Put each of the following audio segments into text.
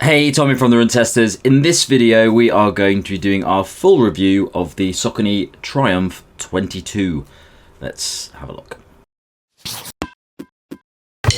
Hey, Tommy from the Run Testers. In this video, we are going to be doing our full review of the Saucony Triumph 22. Let's have a look. The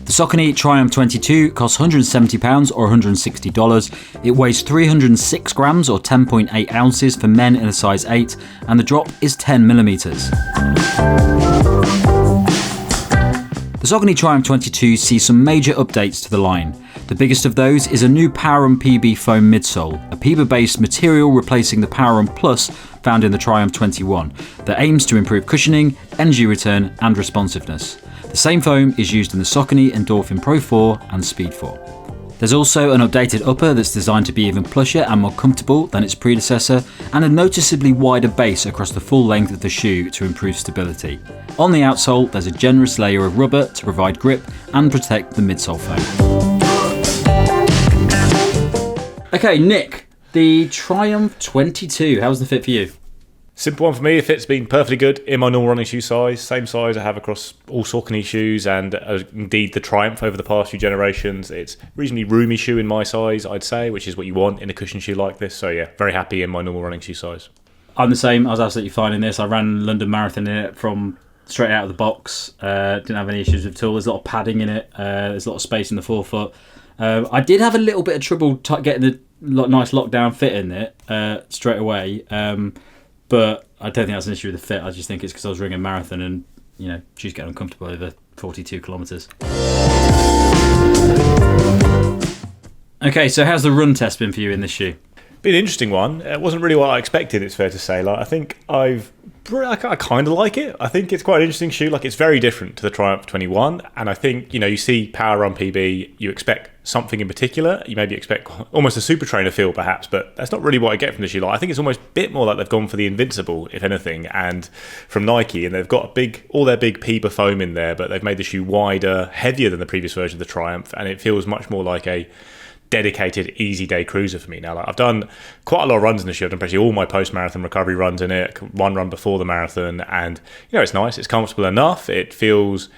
Saucony Triumph 22 costs £170 or $160. It weighs 306 grams or 10.8 ounces for men in a size 8, and the drop is 10 millimeters. The Saucony Triumph 22 sees some major updates to the line. The biggest of those is a new PWRRUN PB foam midsole, a PEBA-based material replacing the PWRRUN Plus found in the Triumph 21, that aims to improve cushioning, energy return and responsiveness. The same foam is used in the Saucony Endorphin Pro 4 and Speed 4. There's also an updated upper that's designed to be even plusher and more comfortable than its predecessor, and a noticeably wider base across the full length of the shoe to improve stability. On the outsole, there's a generous layer of rubber to provide grip and protect the midsole foam. Okay, Nick, the Triumph 22, how's the fit for you? Simple one for me. It fits been perfectly good in my normal running shoe size. Same size I have across all Saucony shoes and indeed the Triumph over the past few generations. It's a reasonably roomy shoe in my size, I'd say, which is what you want in a cushion shoe like this. So yeah, very happy in my normal running shoe size. I'm the same. I was absolutely fine in this. I ran London Marathon in it from straight out of the box. Didn't have any issues with it at all. There's a lot of padding in it. There's a lot of space in the forefoot. I did have a little bit of trouble getting the nice lockdown fit in it straight away. But I don't think that's an issue with the fit. I just think it's because I was running a marathon and, you know, shoes get uncomfortable over 42 kilometres. Okay, so how's the run test been for you in this shoe? Been an interesting one. It wasn't really what I expected, it's fair to say. Like, I think I kind of like it. I think it's quite an interesting shoe. Like, it's very different to the Triumph 21. And I think, you know, you see PWRRUN PB, you expect something in particular. You maybe expect almost a super trainer feel, perhaps, but that's not really what I get from the shoe. Like, I think it's almost a bit more like they've gone for the Invincible, if anything, and from Nike, and they've got all their big PEBA foam in there, but they've made the shoe wider, heavier than the previous version of the Triumph, and it feels much more like a dedicated easy day cruiser for me now. Like, I've done quite a lot of runs in the shoe. I've done pretty all my post-marathon recovery runs in it, one run before the marathon, and you know, it's nice, it's comfortable enough, it feels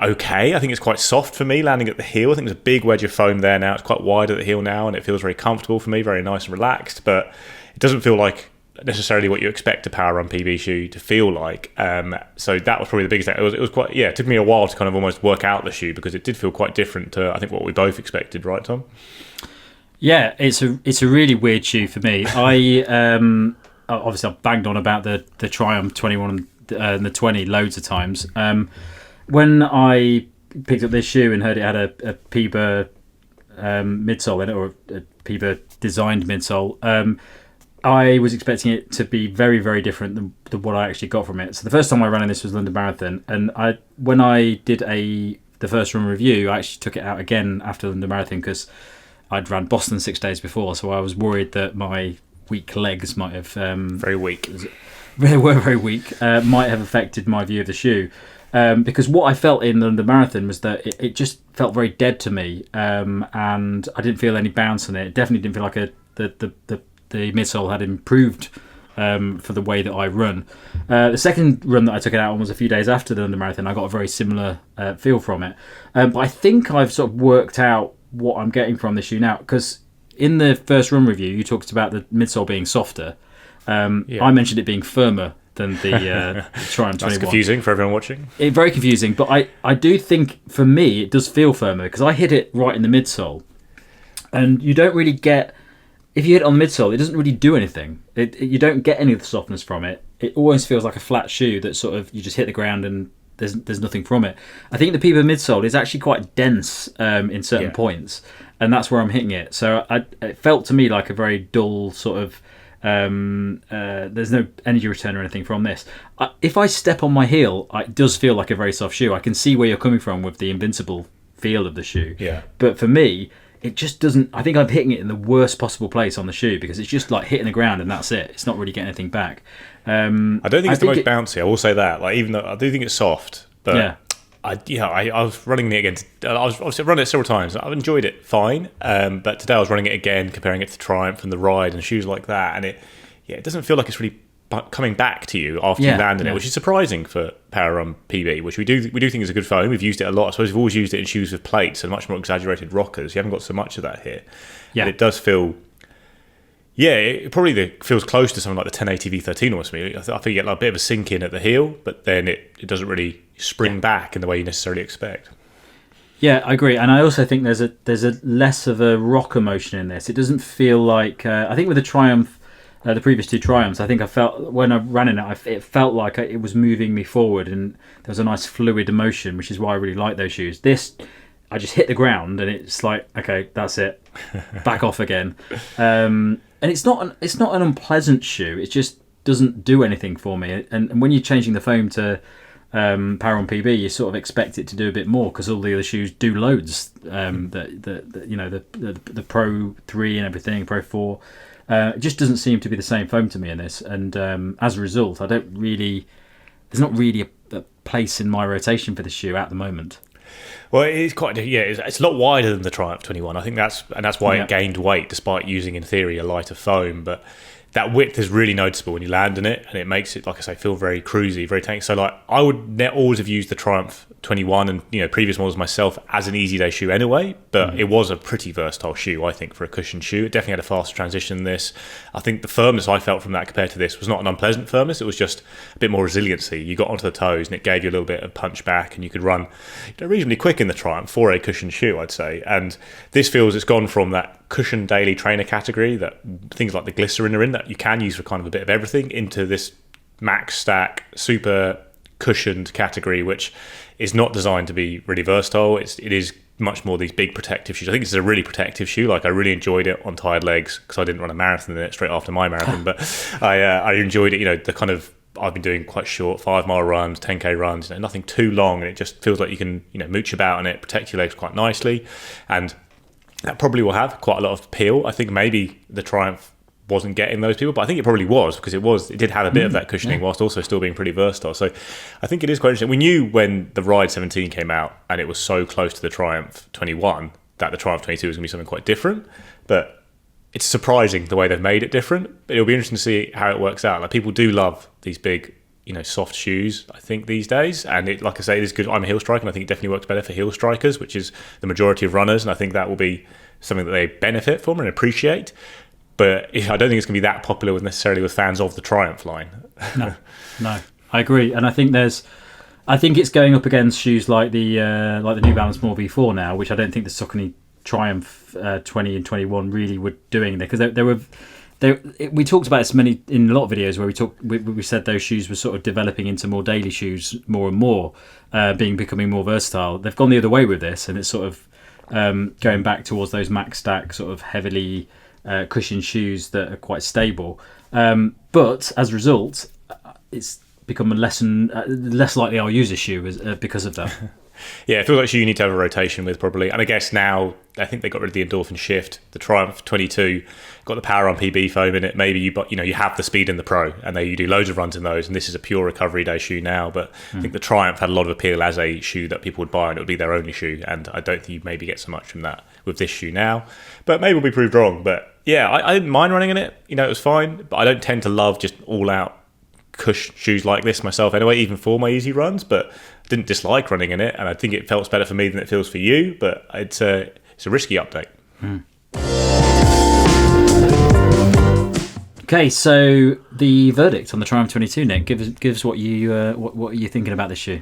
okay. I think it's quite soft for me landing at the heel. I think there's a big wedge of foam there now. It's quite wide at the heel now, and it feels very comfortable for me, very nice and relaxed, but it doesn't feel like necessarily what you expect a PWRRUN PB shoe to feel like. So that was probably the biggest thing. It was quite, yeah, it took me a while to kind of almost work out the shoe because it did feel quite different to, I think, what we both expected, right, Tom? Yeah, it's a really weird shoe for me. Obviously I've banged on about the Triumph 21 and the 20 loads of times. When I picked up this shoe and heard it had a PEBA midsole in it, or a PEBA designed midsole, I was expecting it to be very, very different than what I actually got from it. So the first time I ran in this was London Marathon, and when I did the first run review, I actually took it out again after London Marathon because I'd ran Boston 6 days before, so I was worried that my weak legs might have... very weak. They were very weak. Might have affected my view of the shoe. Because what I felt in London Marathon was that it just felt very dead to me, and I didn't feel any bounce on it. It definitely didn't feel like the midsole had improved for the way that I run. The second run that I took it out on was a few days after the London Marathon. I got a very similar feel from it. But I think I've sort of worked out what I'm getting from this shoe now, because in the first run review, you talked about the midsole being softer. I mentioned it being firmer than the Triumph 21. That's confusing for everyone watching. Very confusing, but I do think, for me, it does feel firmer, because I hit it right in the midsole. And you don't really get... If you hit it on the midsole, it doesn't really do anything. You don't get any of the softness from it. It always feels like a flat shoe that sort of, you just hit the ground and there's nothing from it. I think the PEBA midsole is actually quite dense in certain points, and that's where I'm hitting it. So it felt to me like a very dull sort of... there's no energy return or anything from this. If I step on my heel, it does feel like a very soft shoe. I can see where you're coming from with the Invincible feel of the shoe. Yeah. But for me, it just doesn't... I think I'm hitting it in the worst possible place on the shoe, because it's just like hitting the ground and that's it. It's not really getting anything back. I don't think it's the most bouncy. I will say that. Like, even though I do think it's soft, but yeah. I was running it again. I've run it several times. I've enjoyed it fine, but today I was running it again, comparing it to Triumph and the Ride and shoes like that, and it doesn't feel like it's really coming back to you after you land in it, which is surprising for PWRRUN PB, which we do think is a good foam. We've used it a lot. I suppose we've always used it in shoes with plates and much more exaggerated rockers. You haven't got so much of that here. Yeah. And it does feel... Yeah, it probably feels close to something like the 1080 V13 almost to me. I think you get like a bit of a sink in at the heel, but then it doesn't really spring back in the way you necessarily expect. Yeah, I agree, and I also think there's a less of a rocker motion in this. It doesn't feel like I think with the Triumph, the previous two Triumphs, I think I felt when I ran in it, it felt like it was moving me forward, and there was a nice fluid motion, which is why I really like those shoes. This, I just hit the ground, and it's like, okay, that's it, back off again. And it's not an unpleasant shoe. It just doesn't do anything for me. And when you're changing the foam to PWRRUN PB, you sort of expect it to do a bit more because all the other shoes do loads. The Pro 3 and everything, Pro 4, it just doesn't seem to be the same foam to me in this. And as a result, there's not really a place in my rotation for this shoe at the moment. Well, it's quite it's a lot wider than the Triumph 21. I think that's why it gained weight despite using in theory a lighter foam. But that width is really noticeable when you land in it, and it makes it, like I say, feel very cruisy, very tanky. So like I would always have used the Triumph 21 and previous models myself as an easy day shoe anyway, but it was a pretty versatile shoe, I think, for a cushion shoe. It definitely had a faster transition than this. I think the firmness I felt from that compared to this was not an unpleasant firmness. It was just a bit more resiliency. You got onto the toes and it gave you a little bit of punch back, and you could run reasonably quick in the Triumph for a cushion shoe, I'd say. And this feels it's gone from that cushion daily trainer category that things like the glycerin are in that you can use for kind of a bit of everything into this max stack super cushioned category, which is not designed to be really versatile. It is much more these big protective shoes. I think it's a really protective shoe. Like I really enjoyed it on tired legs because I didn't run a marathon in it straight after my marathon, but I enjoyed it. The kind of, I've been doing quite short 5-mile runs, 10k runs, nothing too long, and it just feels like you can mooch about in it, protect your legs quite nicely, and that probably will have quite a lot of appeal. I think maybe the Triumph wasn't getting those people, but I think it probably was because it did have a bit of that cushioning whilst also still being pretty versatile. So I think it is quite interesting. We knew when the Ride 17 came out and it was so close to the Triumph 21 that the Triumph 22 was going to be something quite different, but it's surprising the way they've made it different. But it'll be interesting to see how it works out. Like people do love these big, soft shoes, I think, these days. And it, like I say, it is good. I'm a heel striker, and I think it definitely works better for heel strikers, which is the majority of runners. And I think that will be something that they benefit from and appreciate. But I don't think it's going to be that popular necessarily with fans of the Triumph line. No, I agree. And I think it's going up against shoes like the New Balance More V4 now, which I don't think the Saucony Triumph 20 and 21 really were doing there, because we talked about this in a lot of videos where we said those shoes were sort of developing into more daily shoes more and more, becoming more versatile. They've gone the other way with this, and it's sort of going back towards those max stack sort of heavily cushion shoes that are quite stable. But as a result, it's become less likely I'll use a shoe because of that. Yeah, it feels like a shoe you need to have a rotation with probably. And I guess now, I think they got rid of the Endorphin Shift. The Triumph 22 got the PWRRUN PB foam in it. Maybe you have the speed in the Pro, and you do loads of runs in those. And this is a pure recovery day shoe now. But I think the Triumph had a lot of appeal as a shoe that people would buy, and it would be their only shoe. And I don't think you maybe get so much from that with this shoe now. But maybe we'll be proved wrong. But yeah, I didn't mind running in it. It was fine. But I don't tend to love just all out cush shoes like this myself anyway, even for my easy runs. But I didn't dislike running in it, and I think it felt better for me than it feels for you. But it's a risky update. Okay, so the verdict on the Triumph 22, Nick. Give us what are you thinking about this shoe?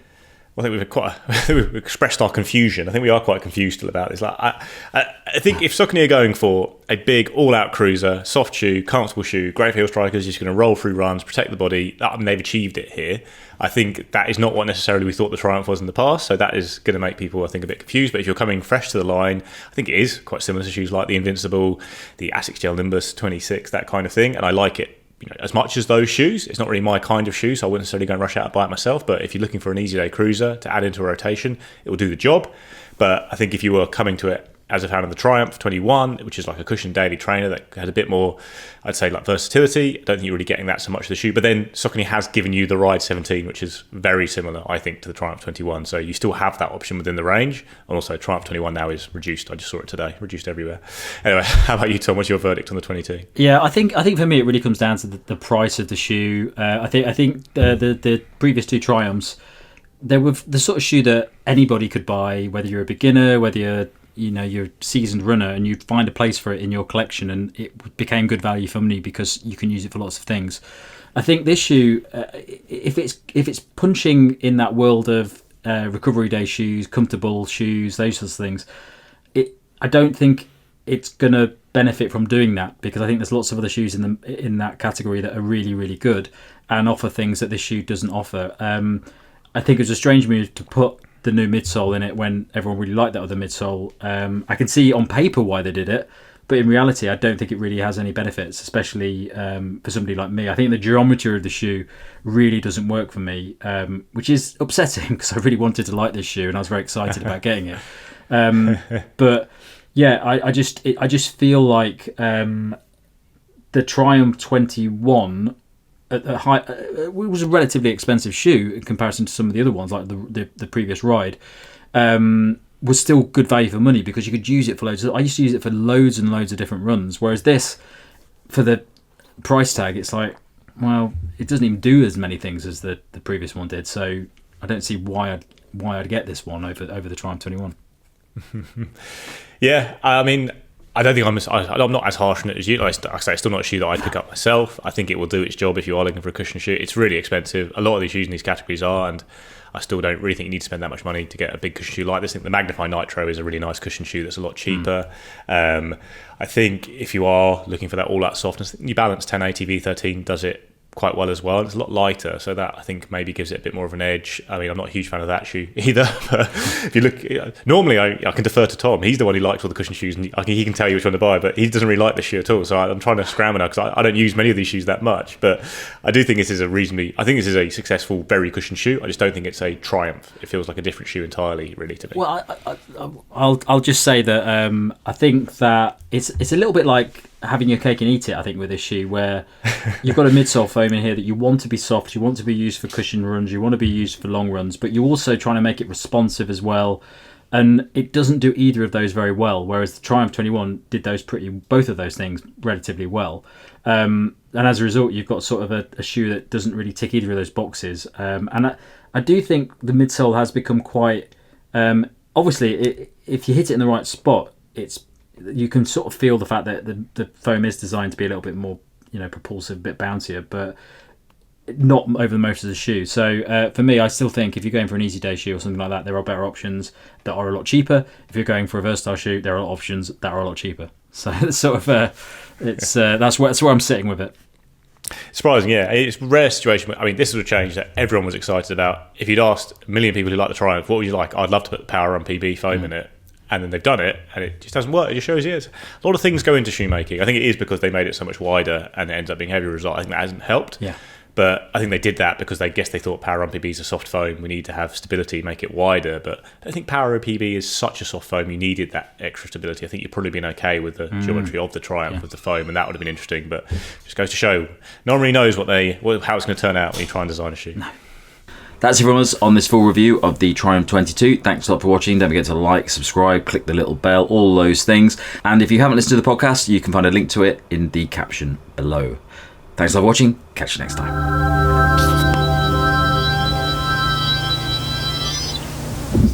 Well, I think we've expressed our confusion. I think we are quite confused still about this. Like, I think if Saucony are going for a big, all-out cruiser, soft shoe, comfortable shoe, great for heel strikers, just going to roll through runs, protect the body, they've achieved it here. I think that is not what necessarily we thought the Triumph was in the past, so that is going to make people, I think, a bit confused. But if you're coming fresh to the line, I think it is quite similar to shoes like the Invincible, the Asics Gel Nimbus 26, that kind of thing, and I like it. As much as those shoes, it's not really my kind of shoe, so I wouldn't necessarily go and rush out and buy it myself. But if you're looking for an easy day cruiser to add into a rotation, it will do the job. But I think if you were coming to it as a fan of the Triumph 21, which is like a cushioned daily trainer that had a bit more, I'd say, like versatility. I don't think you're really getting that so much of the shoe. But then Saucony has given you the Ride 17, which is very similar, I think, to the Triumph 21. So you still have that option within the range. And also Triumph 21 now is reduced. I just saw it today, reduced everywhere. Anyway, how about you, Tom? What's your verdict on the 22? Yeah, I think for me it really comes down to the price of the shoe. I think the previous two Triumphs, they were the sort of shoe that anybody could buy, whether you're a beginner, whether you're a seasoned runner, and you'd find a place for it in your collection, and it became good value for money because you can use it for lots of things. I think this shoe, if it's punching in that world of recovery day shoes, comfortable shoes, those sorts of things, I don't think it's gonna benefit from doing that, because I think there's lots of other shoes in that category that are really, really good and offer things that this shoe doesn't offer. I think it was a strange move to put the new midsole in it when everyone really liked that other midsole. I can see on paper why they did it, but in reality I don't think it really has any benefits, especially for somebody like me. I think the geometry of the shoe really doesn't work for me, which is upsetting because I really wanted to like this shoe and I was very excited about getting it. But yeah, I just feel like the Triumph 21 it was a relatively expensive shoe in comparison to some of the other ones, like the previous Ride, was still good value for money because you could use it for loads. I used to use it for loads and loads of different runs, whereas this, for the price tag, it's like, well, it doesn't even do as many things as the previous one did. So I don't see why I'd get this one over the Triumph 21. Yeah, I mean, I don't think I'm not as harsh on it as you. Like I say, it's still not a shoe that I'd pick up myself. I think it will do its job if you are looking for a cushion shoe. It's really expensive. A lot of these shoes in these categories are, and I still don't really think you need to spend that much money to get a big cushion shoe like this. I think the Magnify Nitro is a really nice cushion shoe that's a lot cheaper. I think if you are looking for that all-out softness, New Balance 1080 V13 does it quite well as well. It's a lot lighter, so that I think maybe gives it a bit more of an edge. I mean, I'm not a huge fan of that shoe either, but if you look, normally I can defer to Tom. He's the one who likes all the cushion shoes, and he can tell you which one to buy, but he doesn't really like the shoe at all, so I'm trying to scramble now because I don't use many of these shoes that much. But I do think this is a successful, very cushion shoe. I just don't think it's a Triumph. It feels like a different shoe entirely, really, to me. Well, I'll just say that I think that it's a little bit like having your cake and eat it, I think, with this shoe, where you've got a midsole foam in here that you want to be soft, you want to be used for cushion runs, you want to be used for long runs, but you're also trying to make it responsive as well, and it doesn't do either of those very well, whereas the Triumph 21 did both of those things relatively well, and as a result you've got sort of a shoe that doesn't really tick either of those boxes, and I do think the midsole has become quite obviously if you hit it in the right spot, you can sort of feel the fact that the foam is designed to be a little bit more, propulsive, a bit bouncier, but not over the most of the shoe. So for me, I still think if you're going for an easy day shoe or something like that, there are better options that are a lot cheaper. If you're going for a versatile shoe, there are options that are a lot cheaper. So it's sort of that's where I'm sitting with it. Surprising, yeah. It's a rare situation. I mean, this is a change that everyone was excited about. If you'd asked a million people who like the Triumph, what would you like? I'd love to put the PWRRUN PB foam in it. And then they've done it, and it just doesn't work. It just shows you. A lot of things go into shoemaking. I think it is because they made it so much wider, and it ends up being heavier result. I think that hasn't helped. Yeah. But I think they did that because they thought PWRRUN PB is a soft foam. We need to have stability, make it wider. But I think PWRRUN PB is such a soft foam. You needed that extra stability. I think you'd probably been okay with the geometry of the Triumph with the foam, and that would have been interesting. But it just goes to show, no one really knows how it's going to turn out when you try and design a shoe. No. That's it from us on this full review of the Triumph 22. Thanks a lot for watching. Don't forget to like, subscribe, click the little bell, all those things. And if you haven't listened to the podcast, you can find a link to it in the caption below. Thanks a lot for watching. Catch you next time.